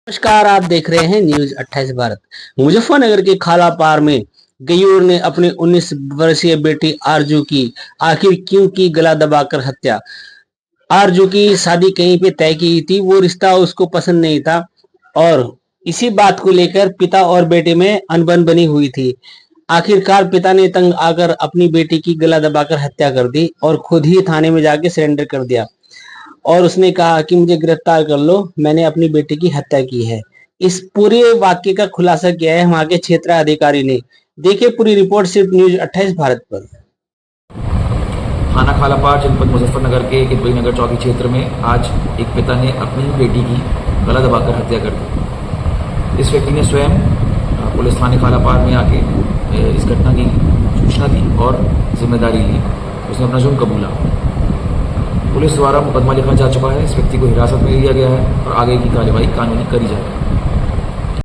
नमस्कार, आप देख रहे हैं न्यूज 28 भारत। मुजफ्फरनगर के खालापार में गयूर ने अपनी 19 वर्षीय बेटी आरजू की आखिर क्यों की गला दबाकर हत्या। आरजू की शादी कहीं पे तय की थी, वो रिश्ता उसको पसंद नहीं था और इसी बात को लेकर पिता और बेटे में अनबन बनी हुई थी। आखिरकार पिता ने तंग आकर अपनी बेटी की गला दबाकर हत्या कर दी और खुद ही थाने में जाके सरेंडर कर दिया और उसने कहा कि मुझे गिरफ्तार कर लो, मैंने अपनी बेटी की हत्या की है। इस पूरे वाक्य का खुलासा किया है वहां के क्षेत्र अधिकारी ने। देखिए पूरी रिपोर्ट सिर्फ न्यूज 28 भारत पर। थाना खालापार जनपद मुजफ्फरनगर के किदवई नगर चौकी क्षेत्र में आज एक पिता ने अपनी बेटी की गला दबाकर हत्या कर दी। इस व्यक्ति ने स्वयं पुलिस थाने खालापार में आके इस घटना की सूचना दी और जिम्मेदारी ली। उसने अपना जुर्म कबूला। पुलिस द्वारा मुकदमा लिखा जा चुका है। इस व्यक्ति को हिरासत में लिया गया है और आगे की कार्यवाही कानूनी करी जाएगी।